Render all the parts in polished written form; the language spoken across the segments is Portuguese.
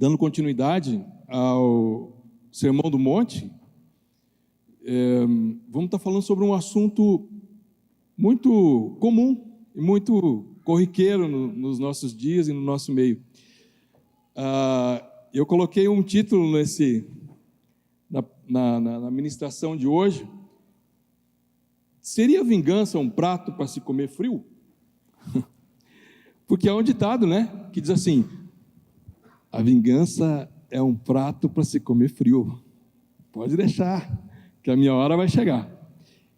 dando continuidade ao Sermão do Monte, vamos estar falando sobre um assunto muito comum e muito corriqueiro nos nossos dias e no nosso meio. Eu coloquei um título na ministração de hoje: seria vingança um prato para se comer frio? Porque é um ditado, né, que diz assim: a vingança é um prato para se comer frio. Pode deixar, que a minha hora vai chegar.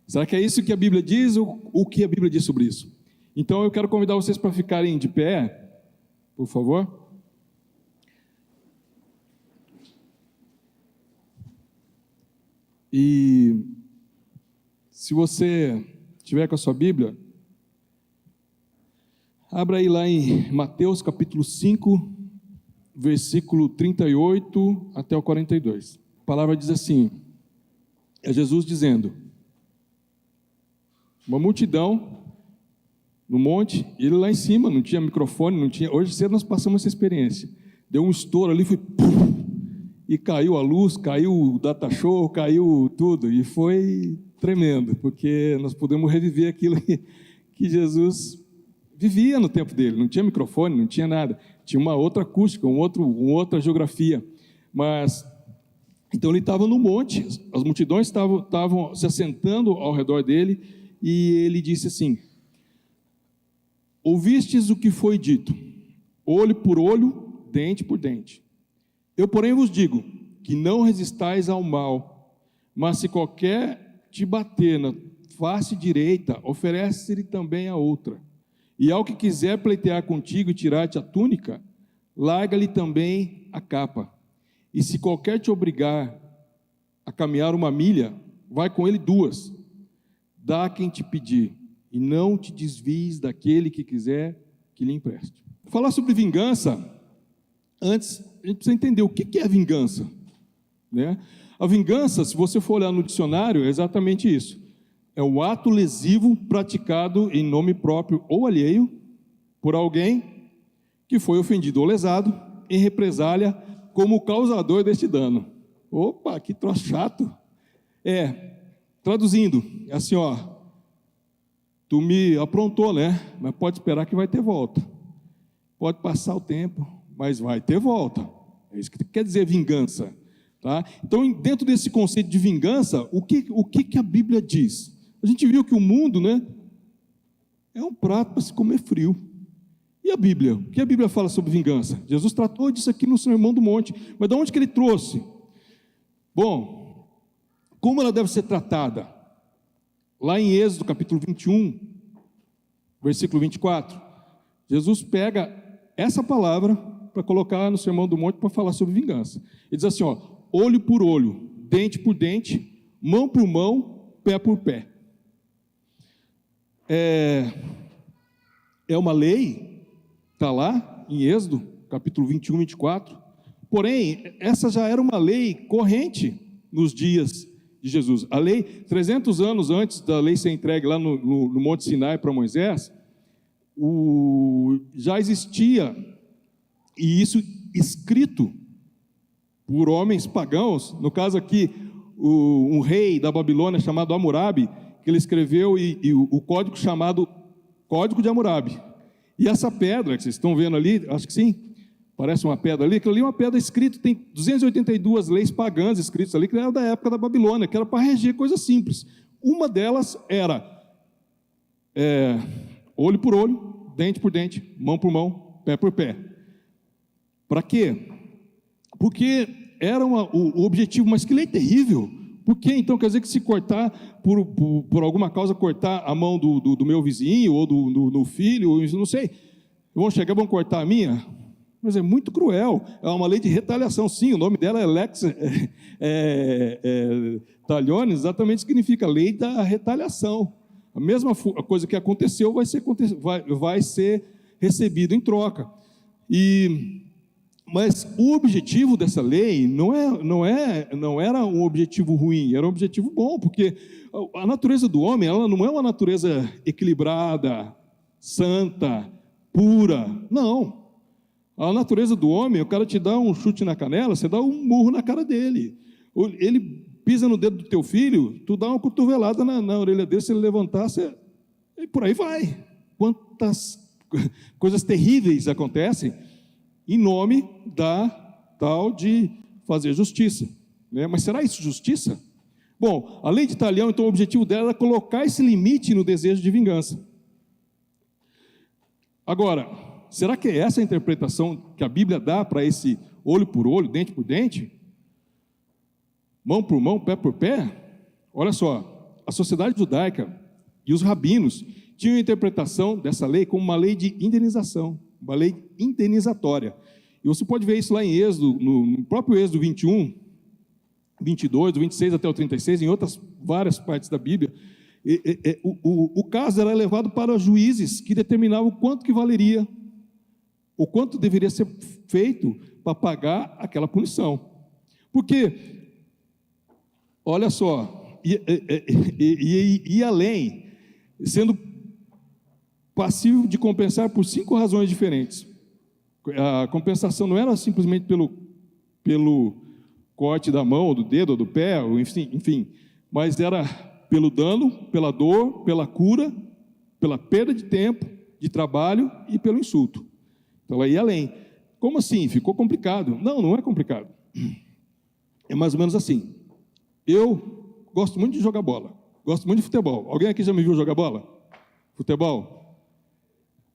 Será que é isso que a Bíblia diz? O que a Bíblia diz sobre isso? Então eu quero convidar vocês para ficarem de pé, por favor. E se você tiver com a sua Bíblia, abra aí lá em Mateus capítulo 5, versículo 38 até o 42. A palavra diz assim, é Jesus dizendo: uma multidão no monte, ele lá em cima, não tinha microfone, não tinha. Hoje cedo nós passamos essa experiência. Deu um estouro ali, foi e caiu a luz, caiu o data show, caiu tudo, e foi tremendo, porque nós pudemos reviver aquilo que Jesus vivia no tempo dele. Não tinha microfone, não tinha nada, tinha uma outra acústica, uma outra geografia, mas então ele estava no monte, as multidões estavam se assentando ao redor dele, e ele disse assim: ouvistes o que foi dito, olho por olho, dente por dente. Eu, porém, vos digo que não resistais ao mal, mas se qualquer te bater na face direita, oferece-lhe também a outra. E ao que quiser pleitear contigo e tirar-te a túnica, larga-lhe também a capa. E se qualquer te obrigar a caminhar 1 milha, vai com ele 2. Dá a quem te pedir, e não te desvies daquele que quiser que lhe empreste. Falar sobre vingança, antes a gente precisa entender o que é vingança, né? A vingança, se você for olhar no dicionário, é exatamente isso: é o ato lesivo praticado em nome próprio ou alheio por alguém que foi ofendido ou lesado em represália como causador deste dano. Opa, que troço chato. Traduzindo, é assim, tu me aprontou, né? Mas pode esperar que vai ter volta. Pode passar o tempo, mas vai ter volta. É isso que quer dizer vingança, tá? Então, dentro desse conceito de vingança, o que a Bíblia diz? A gente viu que o mundo, né, é um prato para se comer frio. E a Bíblia? O que a Bíblia fala sobre vingança? Jesus tratou disso aqui no Sermão do Monte, mas de onde que ele trouxe? Bom, como ela deve ser tratada? Lá em Êxodo capítulo 21, versículo 24, Jesus pega essa palavra para colocar no Sermão do Monte para falar sobre vingança. Ele diz assim, olho por olho, dente por dente, mão por mão, pé por pé. É uma lei, está lá em Êxodo capítulo 21, 24, porém, essa já era uma lei corrente nos dias de Jesus. A lei, 300 anos antes da lei ser entregue lá no Monte Sinai para Moisés, já existia, e isso escrito por homens pagãos, no caso aqui, um rei da Babilônia chamado Hammurabi, que ele escreveu o código chamado Código de Hammurabi. E essa pedra que vocês estão vendo ali, acho que sim, parece uma pedra ali, aquilo ali é uma pedra escrita, tem 282 leis pagãs escritas ali, que era da época da Babilônia, que era para reger coisas simples. Uma delas era olho por olho, dente por dente, mão por mão, pé por pé. Para quê? Porque era o objetivo, mas que lei terrível. Por quê? Então quer dizer que se cortar, por alguma causa, cortar a mão do meu vizinho, ou do filho, ou não sei, vão cortar a minha? Mas é muito cruel, é uma lei de retaliação. Sim, o nome dela é Lex Talionis, exatamente significa lei da retaliação. A mesma coisa que aconteceu vai ser recebido em troca. Mas o objetivo dessa lei não era um objetivo ruim, era um objetivo bom, porque a natureza do homem, ela não é uma natureza equilibrada, santa, pura, não. A natureza do homem, o cara te dá um chute na canela, você dá um murro na cara dele. Ele pisa no dedo do teu filho, tu dá uma cotovelada na orelha dele, se ele levantar, e por aí vai. Quantas coisas terríveis acontecem em nome da tal de fazer justiça, né? Mas será isso justiça? Bom, a lei de Talião, então, o objetivo dela era colocar esse limite no desejo de vingança. Agora, será que é essa a interpretação que a Bíblia dá para esse olho por olho, dente por dente? Mão por mão, pé por pé? Olha só, a sociedade judaica e os rabinos tinham a interpretação dessa lei como uma lei de indenização, uma lei indenizatória. E você pode ver isso lá em Êxodo, no próprio Êxodo 21, 22, do 26 até o 36, em outras várias partes da Bíblia. O caso era levado para juízes que determinavam o quanto que valeria, o quanto deveria ser feito para pagar aquela punição. Porque, olha só, e além, sendo passivo de compensar por 5 razões diferentes. A compensação não era simplesmente pelo corte da mão, do dedo, ou do pé, ou enfim, mas era pelo dano, pela dor, pela cura, pela perda de tempo, de trabalho e pelo insulto. Então, aí além. Como assim? Ficou complicado? Não, não é complicado. É mais ou menos assim. Eu gosto muito de jogar bola, gosto muito de futebol. Alguém aqui já me viu jogar bola? Futebol?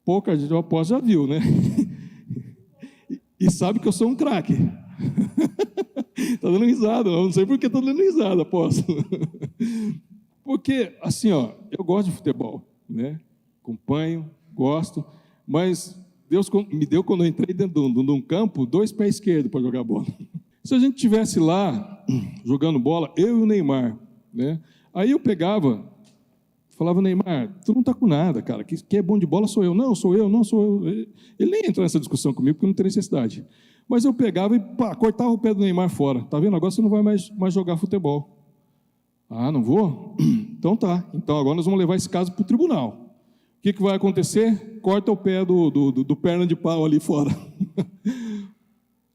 Pouca gente, eu aposto, já viu, né? E sabe que eu sou um craque. Está dando risada, eu não sei por que está dando risada, aposto. Porque, assim, ó, eu gosto de futebol, né? Acompanho, gosto, mas Deus me deu, quando eu entrei dentro de um campo, 2 pés esquerdos para jogar bola. Se a gente estivesse lá, jogando bola, eu e o Neymar, né? Aí eu pegava, falava, Neymar, tu não está com nada, cara, quem é bom de bola sou eu. Não sou eu. Ele nem entrou nessa discussão comigo, porque não tem necessidade. Mas eu pegava e cortava o pé do Neymar fora. Tá vendo? Agora você não vai mais jogar futebol. Ah, não vou? Então tá. Então agora nós vamos levar esse caso para o tribunal. O que vai acontecer? Corta o pé do perna de pau ali fora.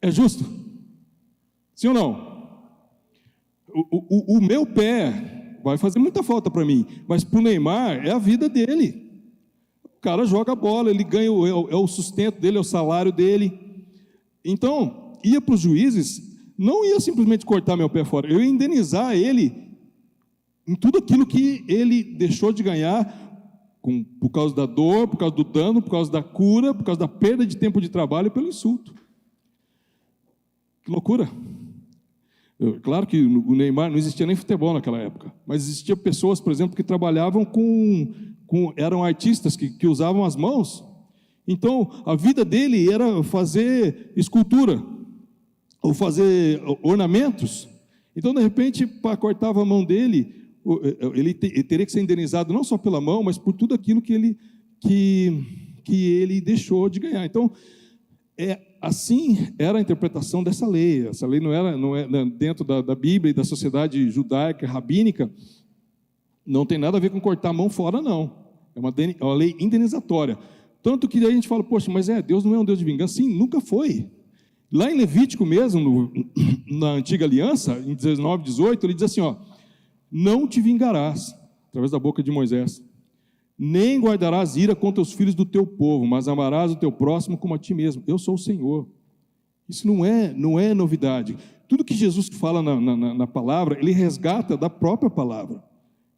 É justo? Sim ou não? O meu pé vai fazer muita falta para mim, mas para o Neymar é a vida dele. O cara joga bola, ele ganha, é o sustento dele, é o salário dele. Então, ia para os juízes, não ia simplesmente cortar meu pé fora, eu ia indenizar ele em tudo aquilo que ele deixou de ganhar por causa da dor, por causa do dano, por causa da cura, por causa da perda de tempo de trabalho e pelo insulto. Que loucura! Claro que o Neymar não existia nem futebol naquela época, mas existiam pessoas, por exemplo, que trabalhavam eram artistas que usavam as mãos. Então, a vida dele era fazer escultura, ou fazer ornamentos. Então, de repente, cortava a mão dele, ele teria que ser indenizado não só pela mão, mas por tudo aquilo que ele deixou de ganhar. Então, assim era a interpretação dessa lei. Essa lei não é dentro da Bíblia e da sociedade judaica, rabínica, não tem nada a ver com cortar a mão fora, não. É uma lei indenizatória. Tanto que daí a gente fala, poxa, mas Deus não é um Deus de vingança? Sim, nunca foi. Lá em Levítico mesmo, na antiga aliança, em 19, 18, ele diz assim, ó, não te vingarás, através da boca de Moisés, nem guardarás ira contra os filhos do teu povo, mas amarás o teu próximo como a ti mesmo. Eu sou o Senhor. Isso não é novidade. Tudo que Jesus fala na palavra, ele resgata da própria palavra.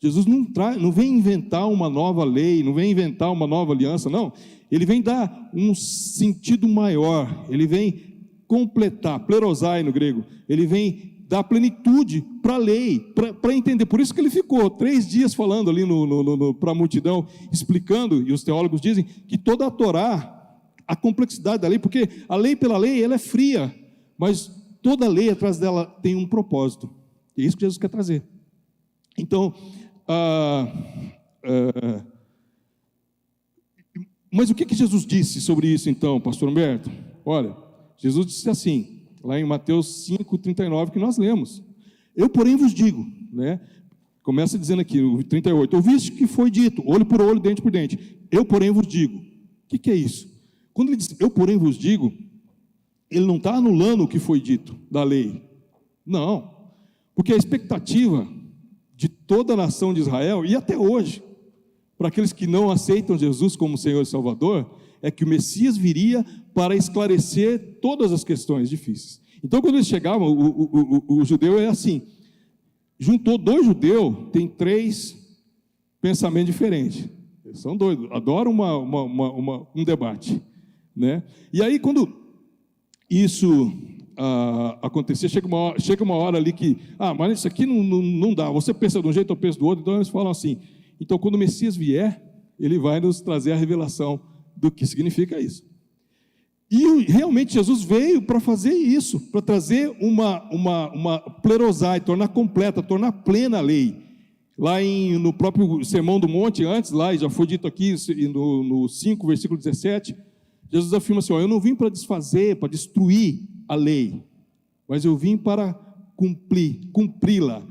Jesus não vem inventar uma nova lei, não vem inventar uma nova aliança, não. Ele vem dar um sentido maior, ele vem completar, plerosai no grego, ele vem dar plenitude para a lei, para entender. Por isso que ele ficou 3 dias falando ali para a multidão, explicando, e os teólogos dizem que toda a Torá, a complexidade da lei, porque a lei pela lei, ela é fria, mas toda lei atrás dela tem um propósito, e é isso que Jesus quer trazer. Então, mas o que Jesus disse sobre isso então, pastor Humberto? Olha, Jesus disse assim, lá em Mateus 5:39, que nós lemos, eu porém vos digo, né? Começa dizendo aqui, o 38, ouviste que foi dito, olho por olho, dente por dente, eu porém vos digo. O que é isso? Quando ele diz, eu porém vos digo, ele não está anulando o que foi dito da lei. Não, porque a expectativa de toda a nação de Israel, e até hoje, para aqueles que não aceitam Jesus como Senhor e Salvador, é que o Messias viria para esclarecer todas as questões difíceis. Então, quando eles chegavam, o judeu é assim, juntou dois judeus, tem três pensamentos diferentes. Eles são doidos, adoram um debate, né? E aí, quando isso acontecia, chega uma hora ali que, mas isso aqui não dá, você pensa de um jeito, eu penso do outro, então eles falam assim, então quando o Messias vier, ele vai nos trazer a revelação do que significa isso. E realmente Jesus veio para fazer isso, para trazer uma plerosai, tornar completa, tornar plena a lei. Lá no próprio Sermão do Monte, antes, lá, já foi dito aqui, no 5, versículo 17, Jesus afirma assim, eu não vim para desfazer, para destruir a lei, mas eu vim para cumpri-la.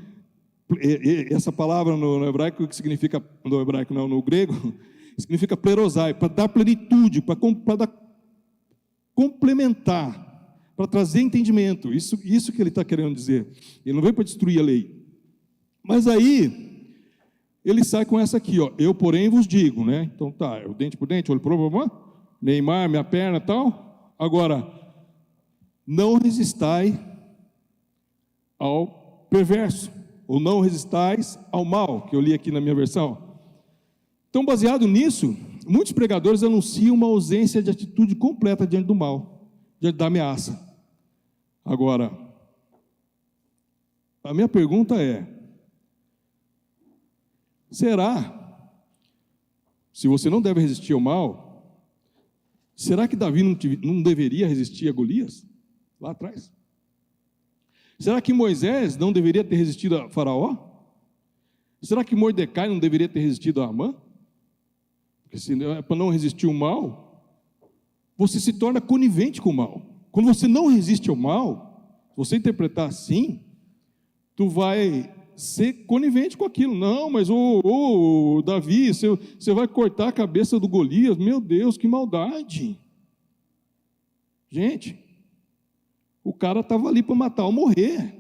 Essa palavra no hebraico, que significa, no grego, significa plerosai, para dar plenitude, para dar complementar, para trazer entendimento, isso que ele está querendo dizer. Ele não veio para destruir a lei. Mas aí, ele sai com essa aqui, eu porém vos digo, né? Então tá, o dente por dente, olho por olho, Neymar, minha perna e tal. Agora, não resistai ao perverso, ou não resistais ao mal, que eu li aqui na minha versão. Então, baseado nisso, muitos pregadores anunciam uma ausência de atitude completa diante do mal, diante da ameaça. Agora, a minha pergunta é, será, se você não deve resistir ao mal, será que Davi não deveria resistir a Golias, lá atrás? Será que Moisés não deveria ter resistido a Faraó? Será que Mordecai não deveria ter resistido a Amã? Porque se é para não resistir ao mal, você se torna conivente com o mal. Quando você não resiste ao mal, se você interpretar assim, tu vai ser conivente com aquilo. Não, mas Davi, você vai cortar a cabeça do Golias, meu Deus, que maldade. Gente, o cara estava ali para matar ou morrer.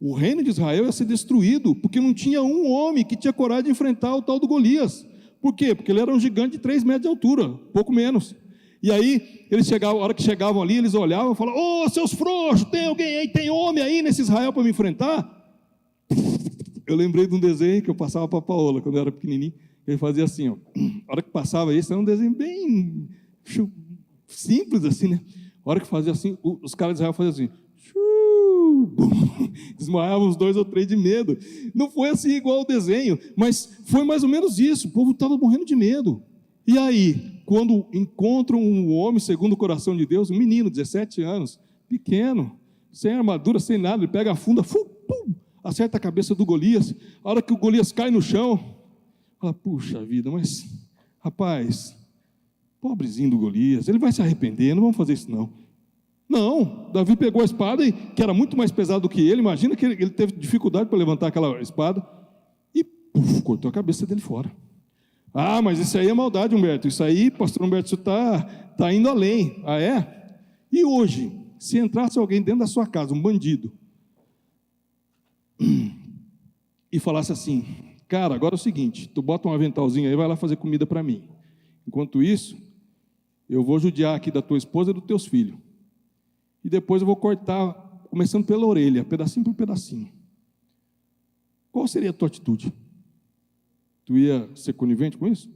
O reino de Israel ia ser destruído, porque não tinha um homem que tinha coragem de enfrentar o tal do Golias. Por quê? Porque ele era um gigante de 3 metros de altura, pouco menos. E aí, a hora que chegavam ali, eles olhavam e falavam, seus frouxos, tem alguém aí, tem homem aí nesse Israel para me enfrentar? Eu lembrei de um desenho que eu passava para a Paola, quando eu era pequenininho, ele fazia assim, a hora que passava isso, era um desenho bem simples assim, né? A hora que fazia assim, os caras de Israel faziam assim, desmaiavam uns 2 ou 3 de medo. Não foi assim igual o desenho, mas foi mais ou menos isso. O povo estava morrendo de medo. E aí, quando encontram um homem segundo o coração de Deus, um menino, 17 anos, pequeno, sem armadura, sem nada, ele pega a funda, acerta a cabeça do Golias. A hora que o Golias cai no chão, fala, puxa vida, mas rapaz, pobrezinho do Golias, ele vai se arrepender, não vamos fazer isso não. Não, Davi pegou a espada, que era muito mais pesada do que ele, imagina que ele teve dificuldade para levantar aquela espada, e cortou a cabeça dele fora. Mas isso aí é maldade, Humberto, isso aí, pastor Humberto, isso está indo além. É? E hoje, se entrasse alguém dentro da sua casa, um bandido, e falasse assim, cara, agora é o seguinte, tu bota um aventalzinho aí, vai lá fazer comida para mim. Enquanto isso, eu vou judiar aqui da tua esposa e dos teus filhos. E depois eu vou cortar, começando pela orelha, pedacinho por pedacinho. Qual seria a tua atitude? Tu ia ser conivente com isso?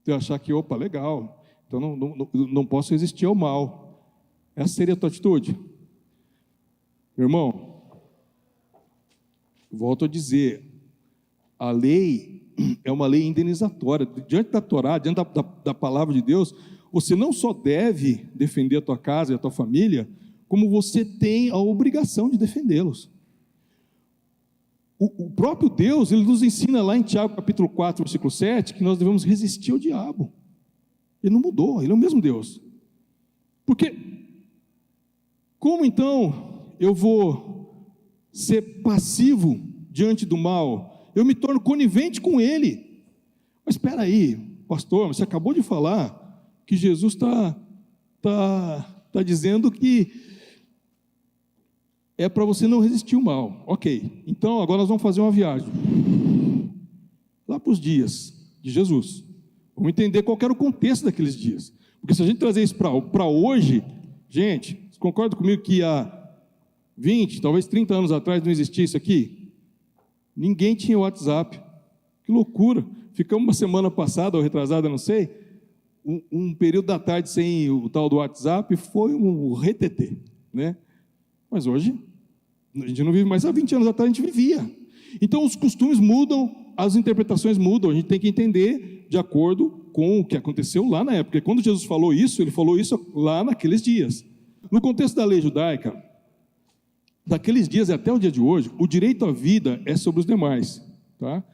Tu ia achar que, opa, legal, então não posso resistir ao mal. Essa seria a tua atitude? Meu irmão, volto a dizer, a lei é uma lei indenizatória. Diante da Torá, diante da palavra de Deus, você não só deve defender a tua casa e a tua família, como você tem a obrigação de defendê-los. O próprio Deus, ele nos ensina lá em Tiago capítulo 4, versículo 7, que nós devemos resistir ao diabo. Ele não mudou, ele é o mesmo Deus. Porque, como então eu vou ser passivo diante do mal? Eu me torno conivente com ele. Mas espera aí, pastor, você acabou de falar que Jesus está dizendo que é para você não resistir ao mal. Ok, então agora nós vamos fazer uma viagem lá para os dias de Jesus. Vamos entender qual era o contexto daqueles dias. Porque se a gente trazer isso para hoje, gente, você concorda comigo que há 20, talvez 30 anos atrás não existia isso aqui? Ninguém tinha WhatsApp. Que loucura. Ficamos uma semana passada, ou retrasada, não sei, um período da tarde sem o tal do WhatsApp, foi um retetê, né? Mas hoje, a gente não vive mais. Há 20 anos atrás a gente vivia. Então os costumes mudam, as interpretações mudam, a gente tem que entender de acordo com o que aconteceu lá na época. Quando Jesus falou isso, ele falou isso lá naqueles dias. No contexto da lei judaica, daqueles dias até o dia de hoje, o direito à vida é sobre os demais, tá?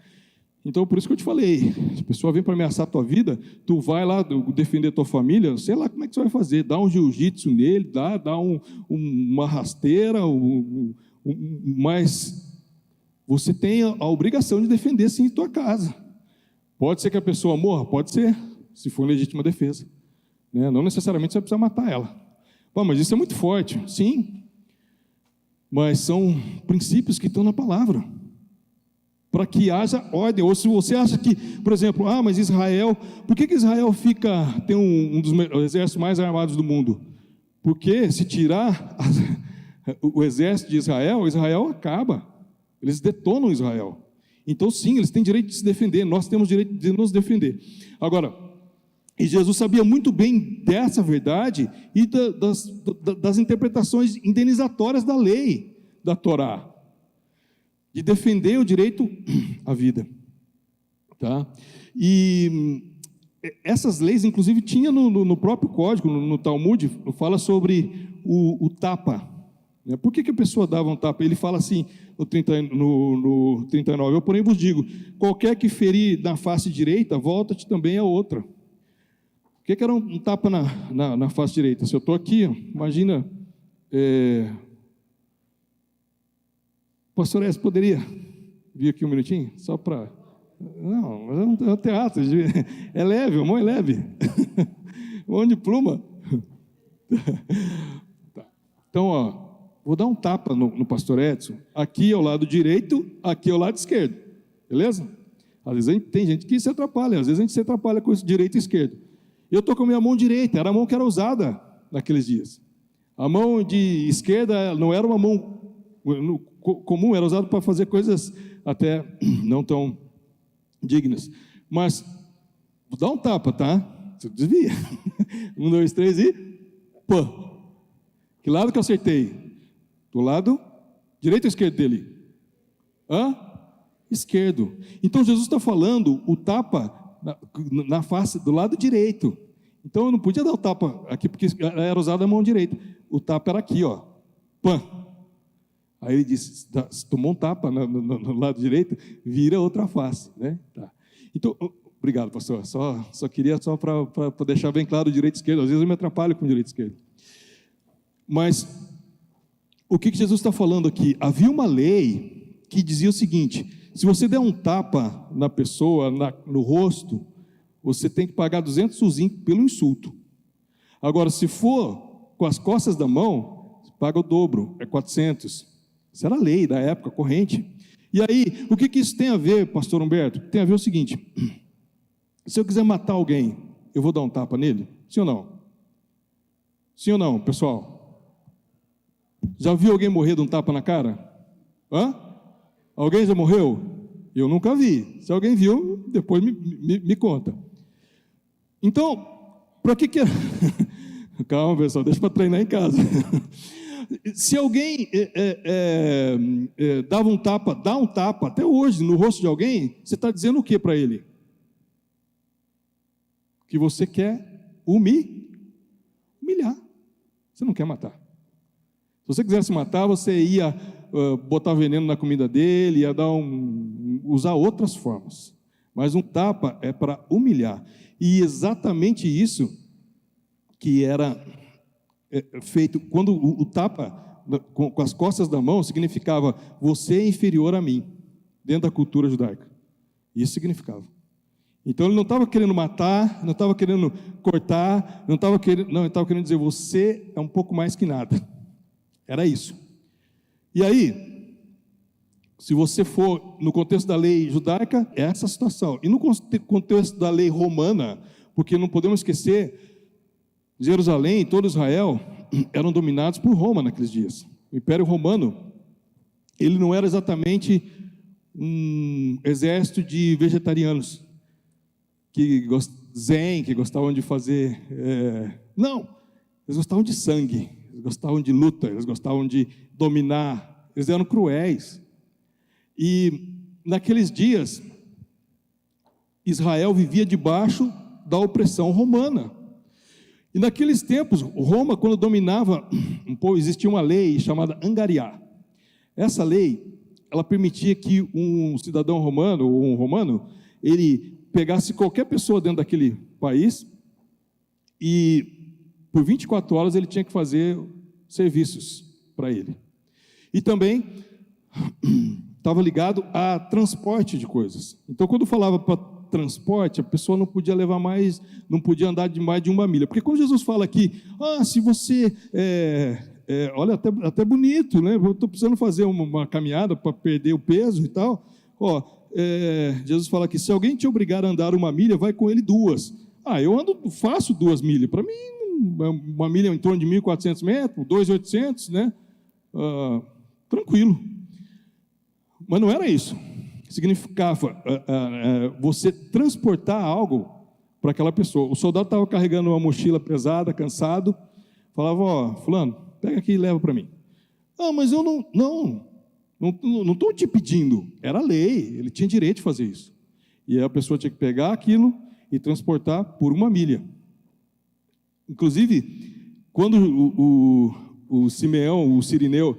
Então, por isso que eu te falei, se a pessoa vem para ameaçar a tua vida, tu vai lá defender a tua família, sei lá como é que você vai fazer, dá um jiu-jitsu nele, dá uma rasteira, mas você tem a obrigação de defender sim a tua casa. Pode ser que a pessoa morra? Pode ser, se for legítima defesa, né? Não necessariamente você vai precisar matar ela. Pô, mas isso é muito forte, sim, mas são princípios que estão na palavra, para que haja ordem. Ou se você acha que, por exemplo, mas Israel, por que Israel tem um dos exércitos mais armados do mundo? Porque se tirar o exército de Israel, Israel acaba, eles detonam Israel. Então sim, eles têm direito de se defender, nós temos direito de nos defender. Agora, e Jesus sabia muito bem dessa verdade e das interpretações indenizatórias da lei, da Torá, de defender o direito à vida, tá? E essas leis, inclusive, tinha no próprio código, no Talmud, fala sobre o tapa, né? Por que a pessoa dava um tapa? Ele fala assim, no 39, eu porém vos digo, qualquer que ferir na face direita, volta-te também a outra. O que era um tapa na face direita? Se eu estou aqui, imagina... Pastor S, poderia vir aqui um minutinho? Só para... Não, mas é um teatro. É leve, a mão é leve. Mão de pluma. Tá. Então, vou dar um tapa no pastor Edson. Aqui é o lado direito, aqui é o lado esquerdo. Beleza? Às vezes tem gente que se atrapalha, às vezes a gente se atrapalha com isso, direito e esquerdo. Eu estou com a minha mão direita, era a mão que era usada naqueles dias. A mão de esquerda não era uma mão comum, era usado para fazer coisas até não tão dignas. Mas, dá um tapa, tá? Você desvia. 1, 2, 3 e... Pô! Que lado que eu acertei? Do lado direito ou esquerdo dele? Esquerdo. Então, Jesus está falando o tapa na face do lado direito. Então, eu não podia dar o tapa aqui, porque era usada a mão direita. O tapa era aqui, ó. Pã! Aí ele disse, tomou um tapa no lado direito, vira outra face, né? Tá. Então, obrigado, pastor. Só queria para deixar bem claro o direito e esquerdo. Às vezes eu me atrapalho com o direito e esquerdo. Mas o que Jesus está falando aqui? Havia uma lei que dizia o seguinte: se você der um tapa na pessoa, no rosto, você tem que pagar 200 suzinho pelo insulto. Agora, se for com as costas da mão, você paga o dobro, é 400. Isso era a lei da época, corrente. E aí, o que isso tem a ver, pastor Humberto? Tem a ver o seguinte: se eu quiser matar alguém, eu vou dar um tapa nele? Sim ou não? Sim ou não, pessoal? Já viu alguém morrer de um tapa na cara? Alguém já morreu? Eu nunca vi. Se alguém viu, depois me conta. Então, para que é... Calma, pessoal, deixa para treinar em casa. Se alguém dá um tapa, até hoje, no rosto de alguém, você está dizendo o que para ele? Que você quer humilhar. Você não quer matar. Se você quisesse matar, você ia botar veneno na comida dele, ia usar outras formas. Mas um tapa é para humilhar. E exatamente isso que era feito, quando o tapa com as costas da mão significava: você é inferior a mim, dentro da cultura judaica. Isso significava. Então ele não estava querendo matar, não estava querendo cortar, ele estava querendo dizer: você é um pouco mais que nada. Era isso. E aí, se você for no contexto da lei judaica, é essa situação. E no contexto da lei romana, porque não podemos esquecer, Jerusalém e todo Israel eram dominados por Roma naqueles dias. O Império Romano, ele não era exatamente um exército de vegetarianos, que gostavam de fazer... Não, eles gostavam de sangue, eles gostavam de luta, eles gostavam de dominar, eles eram cruéis. E naqueles dias, Israel vivia debaixo da opressão romana. E naqueles tempos, Roma, quando dominava um povo, existia uma lei chamada Angariá. Essa lei, ela permitia que um cidadão romano, ou um romano, ele pegasse qualquer pessoa dentro daquele país e por 24 horas ele tinha que fazer serviços para ele. E também estava ligado a transporte de coisas. Então, quando falava para transporte, a pessoa não podia levar mais, não podia andar de mais de 1 milha. Porque quando Jesus fala aqui, se você, olha, até bonito, né? Eu estou precisando fazer uma caminhada para perder o peso e tal. Jesus fala aqui, se alguém te obrigar a andar 1 milha, vai com ele 2. Eu faço 2 milhas. Para mim, 1 milha é em torno de 1.400 metros, 2.800, né? Tranquilo. Mas não era isso. Significava você transportar algo para aquela pessoa. O soldado estava carregando uma mochila pesada, cansado, falava, fulano, pega aqui e leva para mim. Mas eu não estou te pedindo, era lei, ele tinha direito de fazer isso. E a pessoa tinha que pegar aquilo e transportar por 1 milha. Inclusive, quando o Simeão, o Cirineu,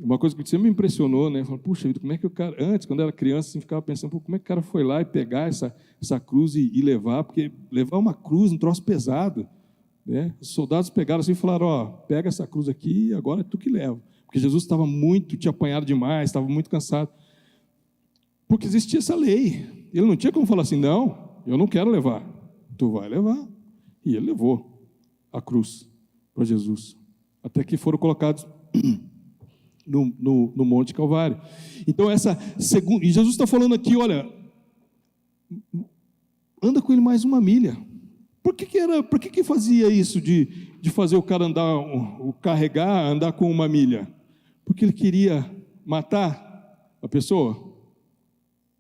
uma coisa que sempre me impressionou, né? Falei, puxa vida, como é que o cara, antes, quando era criança, assim, ficava pensando, como é que o cara foi lá e pegar essa cruz e levar, porque levar uma cruz, um troço pesado, né? Os soldados pegaram assim e falaram, pega essa cruz aqui e agora é tu que leva. Porque Jesus tinha apanhado demais, estava muito cansado. Porque existia essa lei. Ele não tinha como falar assim, não, eu não quero levar. Tu vai levar. E ele levou a cruz para Jesus. Até que foram colocados no Monte Calvário. Então, e Jesus está falando aqui, olha, anda com ele mais 1 milha. Por que fazia isso de fazer o cara andar com 1 milha? Porque ele queria matar a pessoa?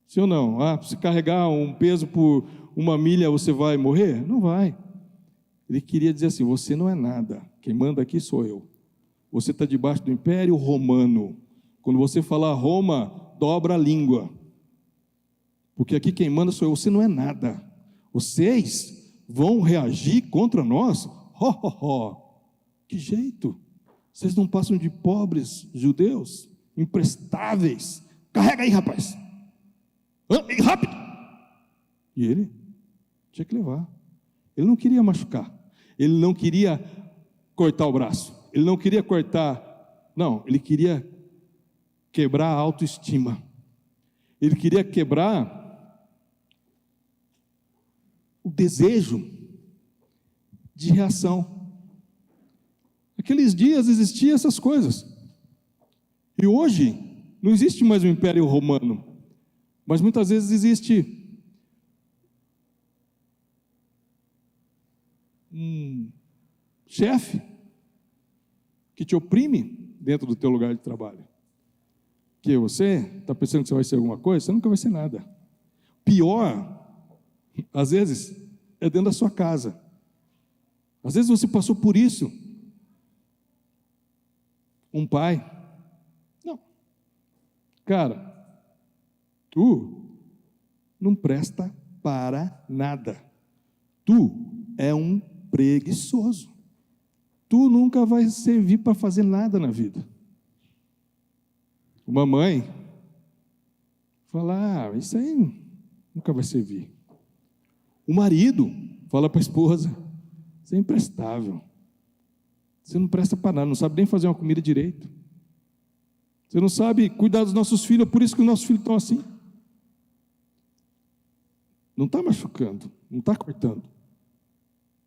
Sim ou não? Se carregar um peso por 1 milha, você vai morrer? Não vai. Ele queria dizer assim, você não é nada, quem manda aqui sou eu. Você está debaixo do Império Romano. Quando você falar Roma, dobra a língua. Porque aqui quem manda sou eu, você não é nada. Vocês vão reagir contra nós? Que jeito? Vocês não passam de pobres judeus, imprestáveis. Carrega aí, rapaz. Rápido. E ele tinha que levar. Ele não queria machucar. Ele não queria cortar o braço. Ele não queria ele queria quebrar a autoestima. Ele queria quebrar o desejo de reação. Naqueles dias existiam essas coisas. E hoje não existe mais o Império Romano, mas muitas vezes existe um chefe que te oprime dentro do teu lugar de trabalho. Que você está pensando que você vai ser alguma coisa, você nunca vai ser nada. Pior, às vezes, é dentro da sua casa. Às vezes você passou por isso. Um pai. Não. Cara, tu não presta para nada. Tu é um preguiçoso. Tu nunca vai servir para fazer nada na vida. Uma mãe fala, isso aí nunca vai servir. O marido fala para a esposa, você é imprestável. Você não presta para nada, não sabe nem fazer uma comida direito. Você não sabe cuidar dos nossos filhos, é por isso que os nossos filhos estão assim. Não está machucando, não está cortando.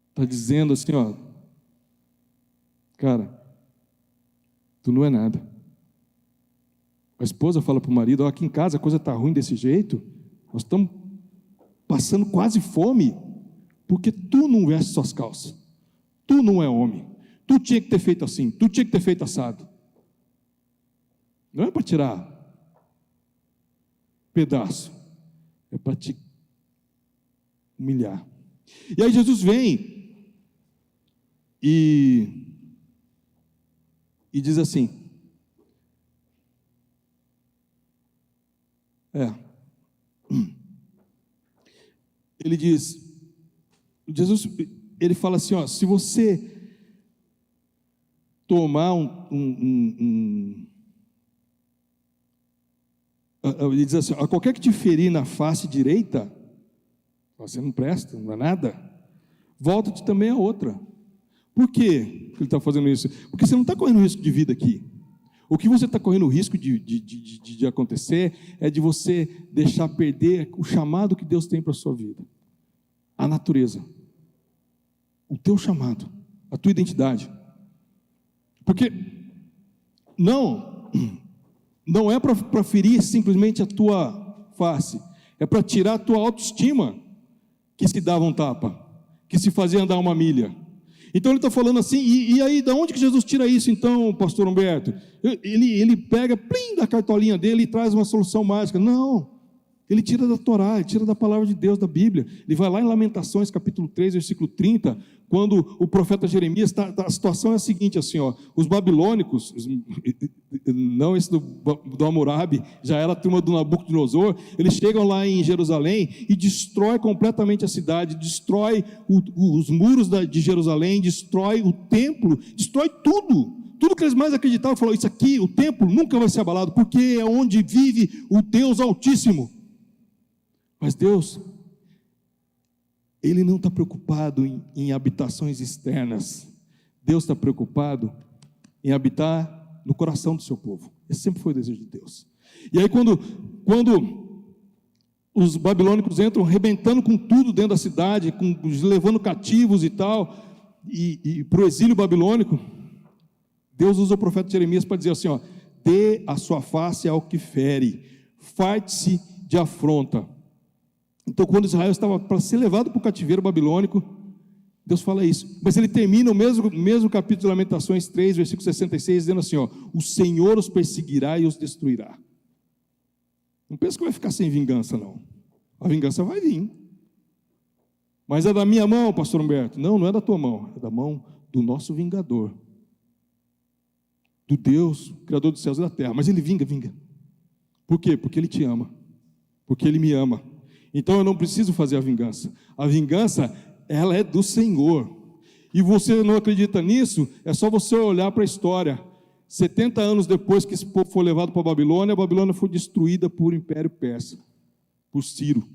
Está dizendo assim, cara, Tu não é nada. A esposa fala para o marido: aqui em casa a coisa está ruim desse jeito, nós estamos passando quase fome, porque tu não veste suas calças, tu não é homem, tu tinha que ter feito assim, tu tinha que ter feito assado. Não é para tirar pedaço, é para te humilhar. E aí Jesus vem e diz assim: ele diz, Jesus, ele fala assim, ó, se você tomar ele diz assim: a qualquer que te ferir na face direita, você não presta, não é nada, volta-te também a outra. Por que ele está fazendo isso? Porque você não está correndo risco de vida aqui. O que você está correndo risco de acontecer é de você deixar perder o chamado que Deus tem para a sua vida, a natureza, o teu chamado, a tua identidade. Porque não é para ferir simplesmente a tua face, é para tirar a tua autoestima, que se dava um tapa, que se fazia andar uma milha. Então ele está falando assim, e aí, da onde que Jesus tira isso então, pastor Humberto? Ele pega, plim, da cartolinha dele e traz uma solução mágica. Não, ele tira da Torá, ele tira da palavra de Deus, da Bíblia. Ele vai lá em Lamentações, capítulo 3, versículo 30, quando o profeta Jeremias, a situação é a seguinte, assim, ó, os babilônicos, não esse do Hammurabi, já era a turma do Nabucodonosor, eles chegam lá em Jerusalém e destrói completamente a cidade, destrói os muros de Jerusalém, destrói o templo, destrói tudo que eles mais acreditavam. Falou: isso aqui, o templo nunca vai ser abalado, porque é onde vive o Deus Altíssimo. Mas Deus, Ele não está preocupado em habitações externas. Deus está preocupado em habitar no coração do seu povo. Esse sempre foi o desejo de Deus. E aí quando os babilônicos entram arrebentando com tudo dentro da cidade, levando cativos e tal, e para o exílio babilônico, Deus usa o profeta Jeremias para dizer assim, ó: dê a sua face ao que fere, farte-se de afronta. Então, quando Israel estava para ser levado para o cativeiro babilônico, Deus fala isso. Mas ele termina o mesmo capítulo de Lamentações 3, versículo 66, dizendo assim, ó: o Senhor os perseguirá e os destruirá. Não pensa que vai ficar sem vingança, não. A vingança vai vir. Mas é da minha mão, pastor Humberto? Não, não é da tua mão, é da mão do nosso vingador, do Deus, Criador dos céus e da terra. Mas ele vinga. Por quê? Porque ele te ama, porque ele me ama. Então eu não preciso fazer a vingança. A vingança, ela é do Senhor. E você não acredita nisso? É só você olhar para a história. 70 anos depois que esse povo foi levado para a Babilônia foi destruída por Império Persa, por Ciro.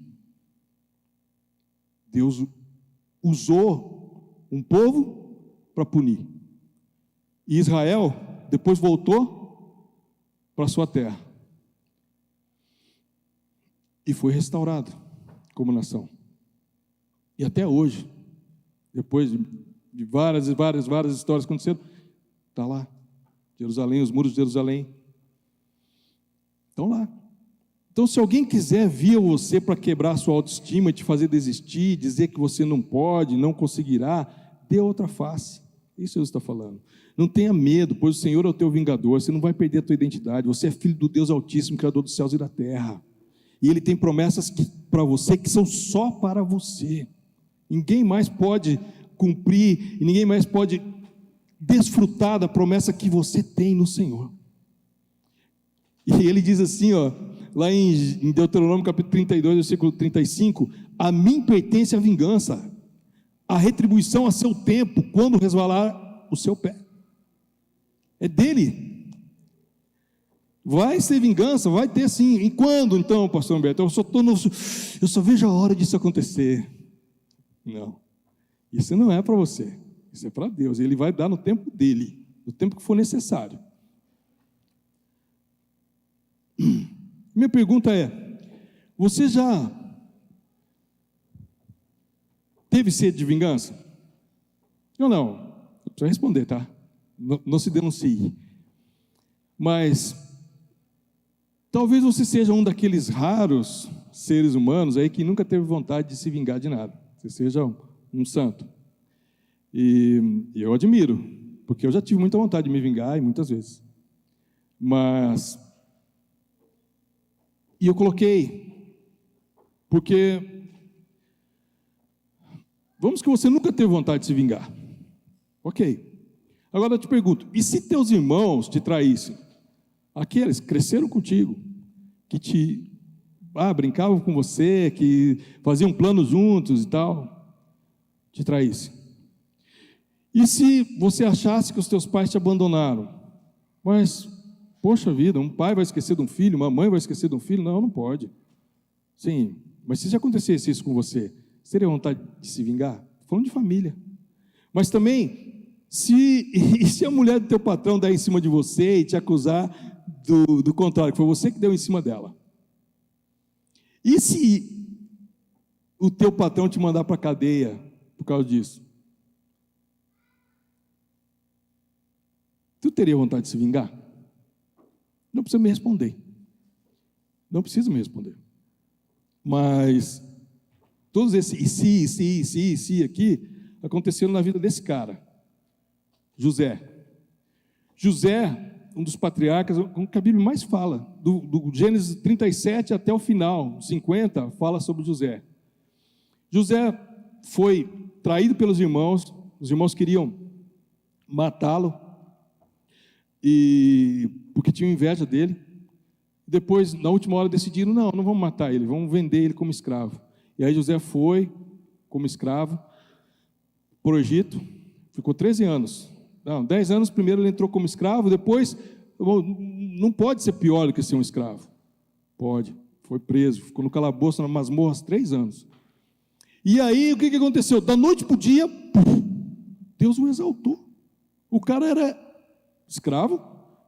Deus usou um povo para punir. E Israel depois voltou para a sua terra. E foi restaurado como nação. E até hoje, depois de várias histórias acontecendo, está lá, Jerusalém, os muros de Jerusalém estão lá. Então, se alguém quiser vir a você para quebrar a sua autoestima, te fazer desistir, dizer que você não pode, não conseguirá, dê outra face. Isso Jesus está falando. Não tenha medo, pois o Senhor é o teu vingador, você não vai perder a tua identidade, você é filho do Deus Altíssimo, Criador dos céus e da terra. E Ele tem promessas para você que são só para você. Ninguém mais pode cumprir, e ninguém mais pode desfrutar da promessa que você tem no Senhor. E Ele diz assim, ó, lá em Deuteronômio capítulo 32, versículo 35, a mim pertence a vingança, a retribuição a seu tempo, quando resvalar o seu pé. É dele. Vai ser vingança, vai ter sim. E quando então, pastor Humberto? Eu só vejo a hora disso acontecer. Não, isso não é para você, isso é para Deus. Ele vai dar no tempo dele, no tempo que for necessário. Minha pergunta é: você já teve sede de vingança? Não, precisa responder, tá? Não se denuncie. Mas talvez você seja um daqueles raros seres humanos aí que nunca teve vontade de se vingar de nada. Você seja um santo. E eu admiro, porque eu já tive muita vontade de me vingar, e muitas vezes. E eu coloquei, porque vamos que você nunca teve vontade de se vingar. Ok. Agora eu te pergunto, e se teus irmãos te traíssem? Aqueles que cresceram contigo, que brincavam com você, que faziam planos juntos e tal, te traíssem. E se você achasse que os teus pais te abandonaram? Mas, poxa vida, um pai vai esquecer de um filho, uma mãe vai esquecer de um filho? Não, não pode. Sim, mas se já acontecesse isso com você, você teria vontade de se vingar? Estou falando de família. Mas também, se a mulher do teu patrão der em cima de você e te acusar do contrário, que foi você que deu em cima dela? E se o teu patrão te mandar para a cadeia por causa disso? Tu teria vontade de se vingar? Não precisa me responder. Não precisa me responder. Mas todos esses e se aqui aconteceram na vida desse cara, José. José, um dos patriarcas, com que a Bíblia mais fala, do Gênesis 37 até o final, 50, fala sobre José. José foi traído pelos irmãos, os irmãos queriam matá-lo, porque tinham inveja dele. Depois, na última hora, decidiram, não vamos matar ele, vamos vender ele como escravo. E aí José foi como escravo para o Egito, ficou 13 anos. Não, 10 anos, primeiro ele entrou como escravo, depois, não pode ser pior do que ser um escravo. Pode, foi preso, ficou no calabouço, na masmorra, 3 anos. E aí, o que aconteceu? Da noite para o dia, Deus o exaltou. O cara era escravo,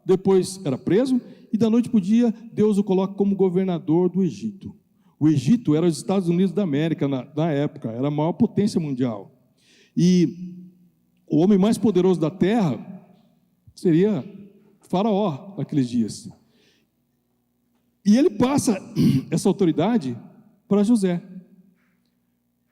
depois era preso, e da noite para o dia, Deus o coloca como governador do Egito. O Egito era os Estados Unidos da América na época, era a maior potência mundial. E o homem mais poderoso da terra seria Faraó naqueles dias. E ele passa essa autoridade para José.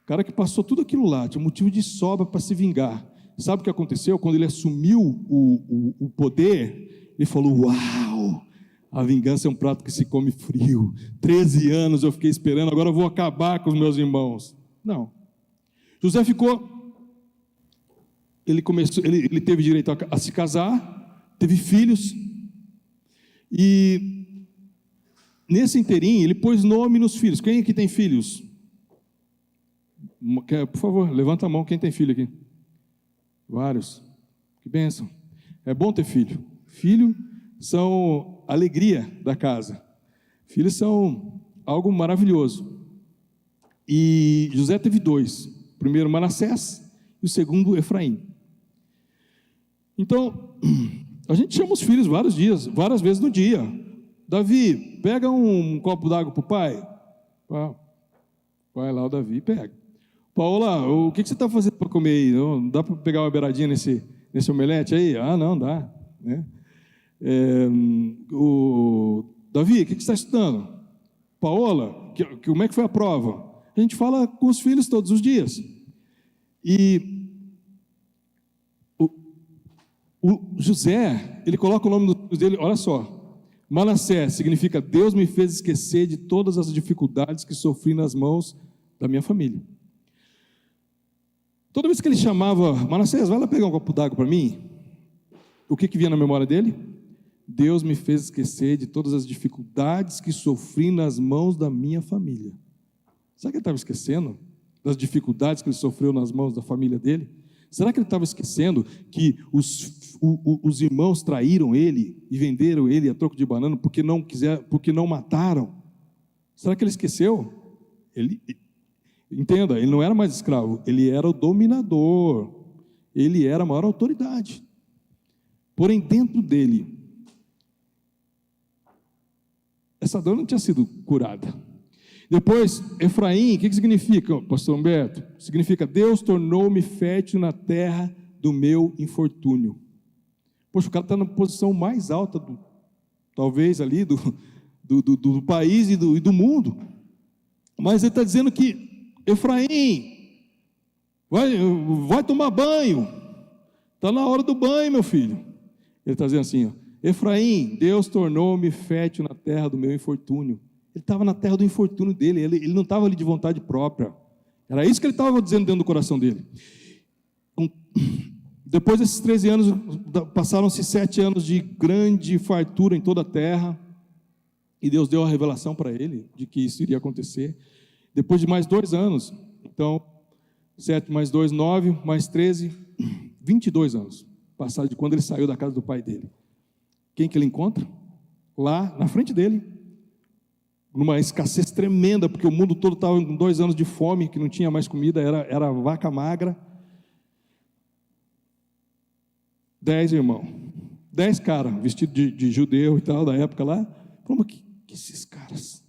O cara que passou tudo aquilo lá, tinha motivo de sobra para se vingar. Sabe o que aconteceu? Quando ele assumiu o poder, ele falou, uau, a vingança é um prato que se come frio. 13 anos eu fiquei esperando, agora eu vou acabar com os meus irmãos. Não. José ficou... Ele teve direito a se casar, teve filhos, e nesse interim ele pôs nome nos filhos. Quem aqui tem filhos? Por favor, levanta a mão, quem tem filho aqui? Vários, que bênção. É bom ter filho. Filho são a alegria da casa. Filhos são algo maravilhoso. E José teve 2, o primeiro Manassés e o segundo Efraim. Então, a gente chama os filhos várias vezes no dia. Davi, pega um copo d'água para o pai. Vai lá, o Davi pega. Paola, o que você está fazendo para comer aí? Não dá para pegar uma beiradinha nesse omelete aí? Não, dá. Né? Davi, o que você está estudando? Paola, como é que foi a prova? A gente fala com os filhos todos os dias. E o José, ele coloca o nome dos filhos dele, olha só, Manassés significa Deus me fez esquecer de todas as dificuldades que sofri nas mãos da minha família. Toda vez que ele chamava, Manassés, vai lá pegar um copo d'água para mim, o que vinha na memória dele? Deus me fez esquecer de todas as dificuldades que sofri nas mãos da minha família. Será que ele estava esquecendo das dificuldades que ele sofreu nas mãos da família dele? Será que ele estava esquecendo que os irmãos traíram ele e venderam ele a troco de banana porque não mataram? Será que ele esqueceu? Entenda, ele não era mais escravo, ele era o dominador, ele era a maior autoridade. Porém, dentro dele, essa dor não tinha sido curada. Depois, Efraim, o que significa, pastor Humberto? Significa, Deus tornou-me fértil na terra do meu infortúnio. Poxa, o cara está na posição mais alta talvez ali do país e do mundo. Mas ele está dizendo que Efraim, vai tomar banho, está na hora do banho, meu filho. Ele está dizendo assim, ó, Efraim, Deus tornou-me fértil na terra do meu infortúnio. Ele estava na terra do infortúnio dele, ele não estava ali de vontade própria. Era isso que ele estava dizendo dentro do coração dele. Depois desses 13 anos, passaram-se 7 anos de grande fartura em toda a terra, e Deus deu a revelação para ele, de que isso iria acontecer. Depois de mais 2 anos, então, 7 mais 2, 9, mais 13, 22 anos, passaram de quando ele saiu da casa do pai dele. Quem que ele encontra? Lá, na frente dele, numa escassez tremenda, porque o mundo todo estava com 2 anos de fome, que não tinha mais comida, era vaca magra. 10 irmãos, 10 caras, vestidos de judeu e tal, da época lá. Como que esses caras?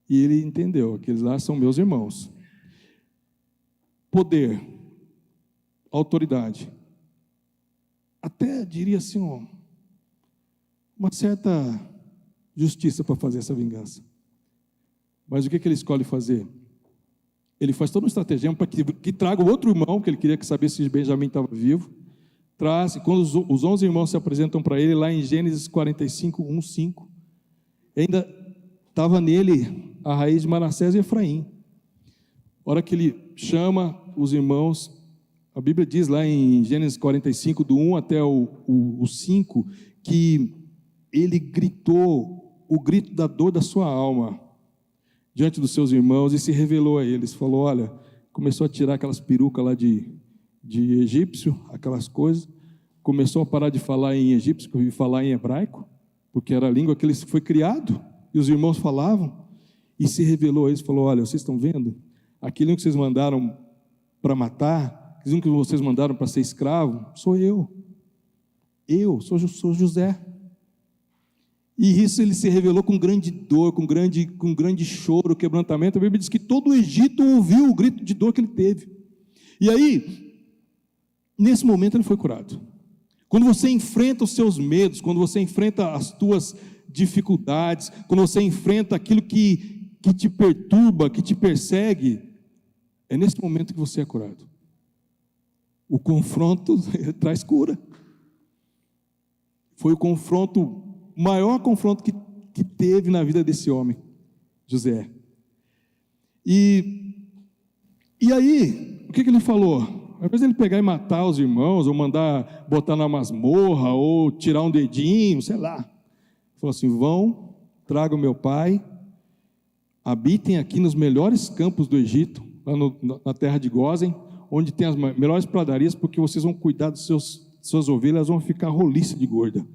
E ele entendeu, aqueles lá são meus irmãos. Poder, autoridade, até diria assim, uma certa justiça para fazer essa vingança. Mas o que ele escolhe fazer? Ele faz todo um estratagema para que traga o outro irmão, que ele queria saber se Benjamim estava vivo. Traz, e quando os 11 irmãos se apresentam para ele, lá em Gênesis 45, 1, 5, ainda estava nele a raiz de Manassés e Efraim. A hora que ele chama os irmãos, a Bíblia diz lá em Gênesis 45, do 1 até o 5, que ele gritou o grito da dor da sua alma diante dos seus irmãos e se revelou a eles. Falou, olha, começou a tirar aquelas perucas lá de egípcio, aquelas coisas, começou a parar de falar em egípcio e falar em hebraico, porque era a língua que ele foi criado, e os irmãos falavam, e se revelou a eles, falou, olha, vocês estão vendo? Aquele que vocês mandaram para matar, aquele que vocês mandaram para ser escravo, sou eu sou José. E isso ele se revelou com grande dor, com grande choro, quebrantamento. A Bíblia diz que todo o Egito ouviu o grito de dor que ele teve. E aí, nesse momento ele foi curado. Quando você enfrenta os seus medos, quando você enfrenta as tuas dificuldades, quando você enfrenta aquilo que te perturba, que te persegue, é nesse momento que você é curado. O confronto traz cura. Foi o maior confronto que teve na vida desse homem, José. E aí, o que ele falou? Ao invés de ele pegar e matar os irmãos, ou mandar botar na masmorra, ou tirar um dedinho, sei lá. Falou assim, vão, tragam meu pai, habitem aqui nos melhores campos do Egito, lá na terra de Gósen, onde tem as melhores pradarias, porque vocês vão cuidar dos suas ovelhas, elas vão ficar roliça de gorda.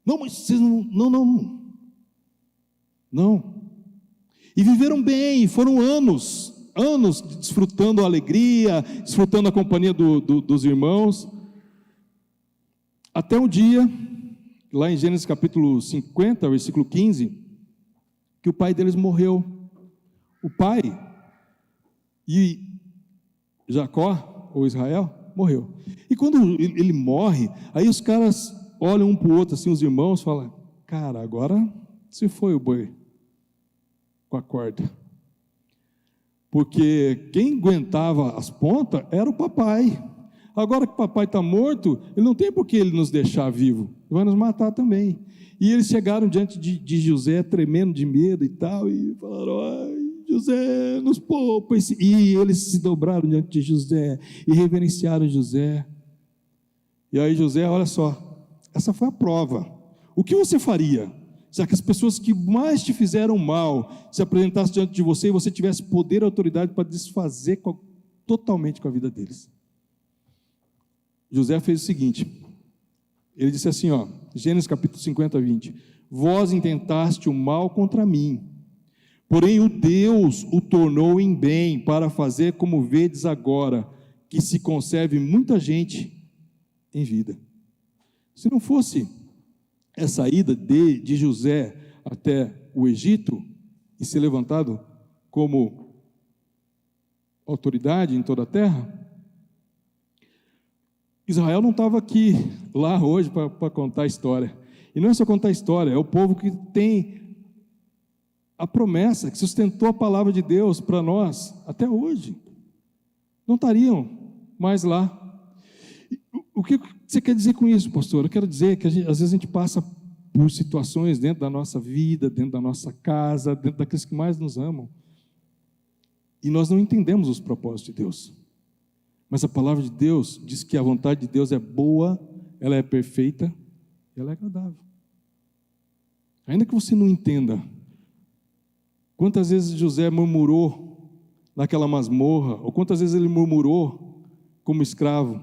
Não, mas vocês não. E viveram bem, foram anos desfrutando a alegria, desfrutando a companhia dos irmãos, até um dia, lá em Gênesis capítulo 50, versículo 15, que o pai deles morreu. O pai, e Jacó, ou Israel, morreu. E quando ele morre, aí os caras olham um para o outro, assim, os irmãos, falam, cara, agora se foi o boi com a corda. Porque quem aguentava as pontas era o papai. Agora que o papai está morto, ele não tem por que ele nos deixar vivo, ele vai nos matar também. E eles chegaram diante de José, tremendo de medo e tal, e falaram, ai, José, nos poupa. E eles se dobraram diante de José, e reverenciaram José. E aí José, olha só, essa foi a prova. O que você faria se as pessoas que mais te fizeram mal se apresentassem diante de você e você tivesse poder e autoridade para desfazer totalmente com a vida deles? José fez o seguinte, ele disse assim, Gênesis capítulo 50, 20, vós intentaste o mal contra mim, porém o Deus o tornou em bem, para fazer como vedes agora, que se conserve muita gente em vida. Se não fosse essa ida de José até o Egito, e ser levantado como autoridade em toda a terra, Israel não estava lá hoje para contar a história. E não é só contar a história, é o povo que tem a promessa, que sustentou a palavra de Deus para nós até hoje. Não estariam mais lá. O que você quer dizer com isso, pastor? Eu quero dizer que às vezes a gente passa por situações dentro da nossa vida, dentro da nossa casa, dentro daqueles que mais nos amam, e nós não entendemos os propósitos de Deus. Mas a palavra de Deus diz que a vontade de Deus é boa, ela é perfeita, ela é agradável. Ainda que você não entenda, quantas vezes José murmurou naquela masmorra, ou quantas vezes ele murmurou como escravo,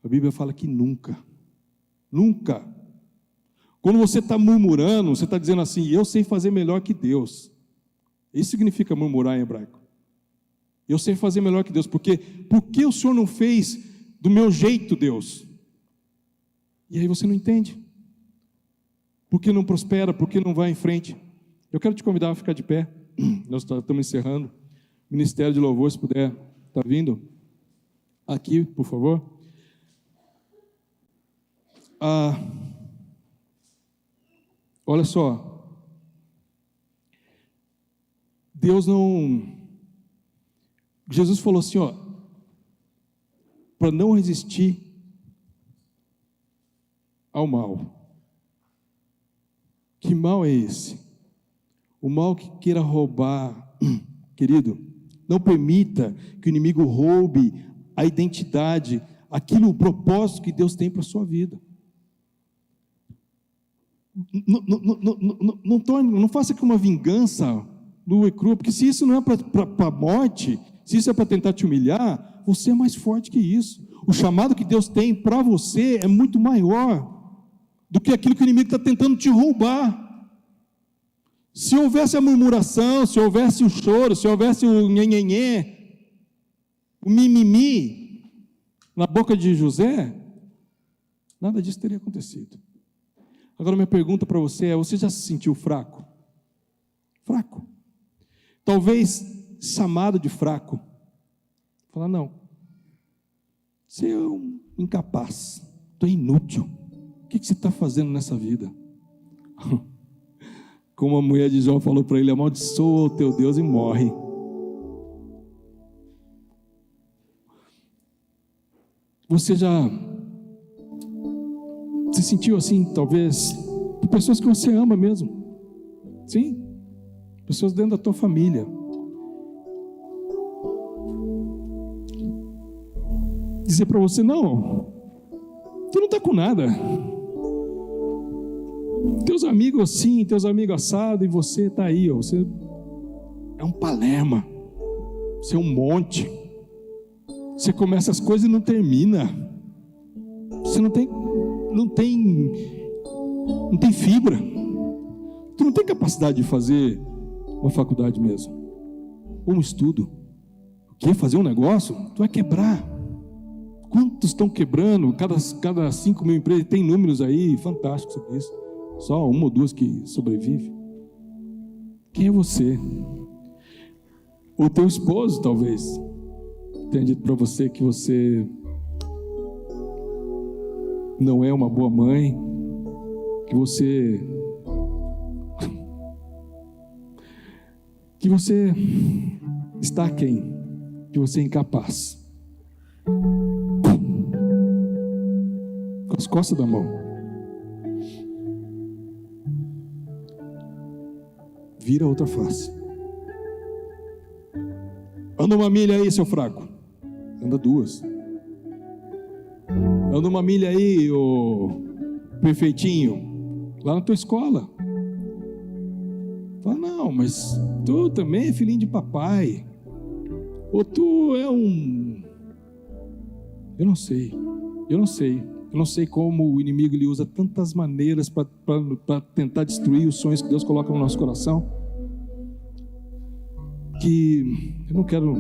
a Bíblia fala que nunca. Quando você está murmurando, você está dizendo assim, eu sei fazer melhor que Deus. Isso significa murmurar em hebraico. Eu sei fazer melhor que Deus, por que o Senhor não fez do meu jeito, Deus? E aí você não entende. Por que não prospera, por que não vai em frente? Eu quero te convidar a ficar de pé, nós estamos encerrando. Ministério de Louvor, se puder, está vindo? Aqui, por favor. Olha só, Jesus falou assim, para não resistir ao mal. Que mal é esse? O mal que queira roubar, querido, não permita que o inimigo roube a identidade, o propósito que Deus tem para a sua vida. Não faça que uma vingança nua e crua, porque se isso não é para a morte, se isso é para tentar te humilhar, você é mais forte que isso. O chamado que Deus tem para você é muito maior do que aquilo que o inimigo está tentando te roubar. Se houvesse a murmuração, se houvesse o choro, se houvesse o nhenhenhê, o mimimi na boca de José, nada disso teria acontecido. Agora minha pergunta para você é, você já se sentiu fraco? Fraco. Talvez chamado de fraco. Falar, não, você é um incapaz, tu é inútil. O que você está fazendo nessa vida? Como a mulher de Jó falou para ele, amaldiçoa o teu Deus e morre. Você já se sentiu assim, talvez, por pessoas que você ama mesmo? Sim, pessoas dentro da tua família. Dizer para você, não, tu não está com nada. Teus amigos assim, teus amigos assado, e você está aí, você é um palerma, você é um monte. Você começa as coisas e não termina. Você não tem fibra. Tu não tem capacidade de fazer uma faculdade mesmo, ou um estudo. O quê? Fazer um negócio? Tu vai quebrar. Quantos estão quebrando? Cada 5.000 empresas, tem números aí fantásticos sobre isso. Só uma ou duas que sobrevivem. Quem é você? O teu esposo, talvez, tenha dito para você que você não é uma boa mãe, que você está aquém, que você é incapaz. Com as costas da mão. Vira a outra face. Anda uma milha aí, seu fraco. Anda 2. Anda uma milha aí, ô perfeitinho. Lá na tua escola. Fala, não, mas tu também é filhinho de papai. Ou tu é um... Eu não sei como o inimigo ele usa tantas maneiras para tentar destruir os sonhos que Deus coloca no nosso coração, que eu não quero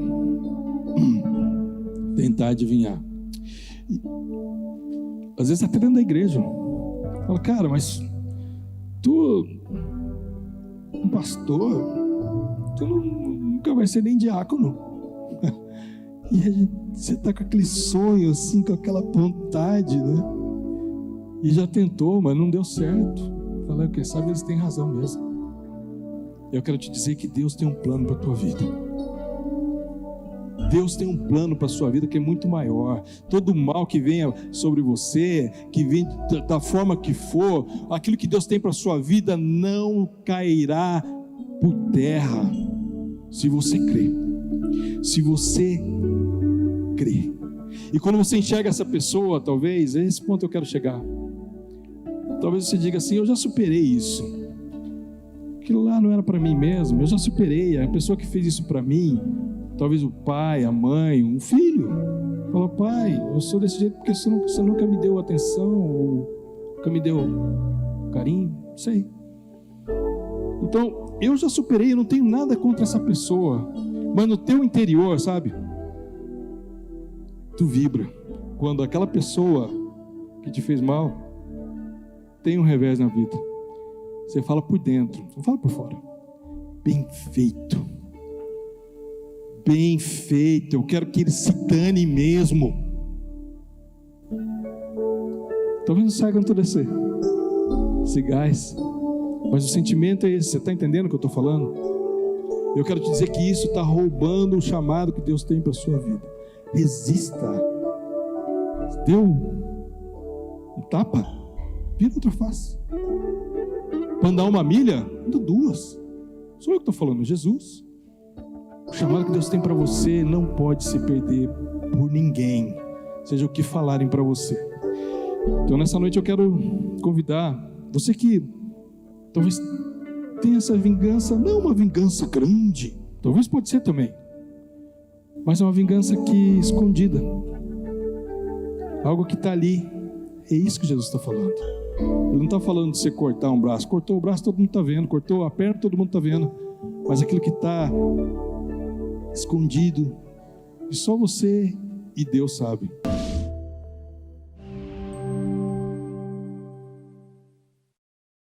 tentar adivinhar. Às vezes até dentro da igreja. Fala, cara, mas tu, um pastor, tu nunca vai ser nem diácono. E você está com aquele sonho assim, com aquela vontade, né? E já tentou, mas não deu certo. Falei, quem sabe eles têm razão mesmo. Eu quero te dizer que Deus tem um plano para a tua vida. Deus tem um plano para a sua vida que é muito maior. Todo mal que venha sobre você, que vem da forma que for, aquilo que Deus tem para a sua vida não cairá por terra, se você crer. Se você crer. E quando você enxerga essa pessoa, talvez, é esse ponto eu quero chegar. Talvez você diga assim, eu já superei isso. Aquilo lá não era para mim mesmo, eu já superei. A pessoa que fez isso para mim, talvez o pai, a mãe, um filho, fala, pai, eu sou desse jeito porque você nunca me deu atenção, ou nunca me deu carinho, não sei. Então, eu já superei, eu não tenho nada contra essa pessoa, mas no teu interior, sabe, tu vibra, quando aquela pessoa que te fez mal, tem um revés na vida, você fala por dentro, não fala por fora, bem feito, bem feito, eu quero que ele se dane mesmo. Talvez não saiba quanto descer esse gás, mas o sentimento é esse. Você está entendendo o que eu estou falando? Eu quero te dizer que isso está roubando o chamado que Deus tem para a sua vida. Resista. Deu um tapa, vira outra face. Para andar uma milha, anda duas. Sou eu que estou falando, Jesus. O chamado que Deus tem para você não pode se perder por ninguém, seja o que falarem para você. Então nessa noite eu quero convidar você que talvez tenha essa vingança, não uma vingança grande, talvez pode ser também, mas é uma vingança que escondida, algo que está ali. É isso que Jesus está falando. Ele não está falando de você cortar um braço. Cortou o braço, todo mundo está vendo. Cortou a perna, todo mundo está vendo. Mas aquilo que está escondido, e só você e Deus sabe.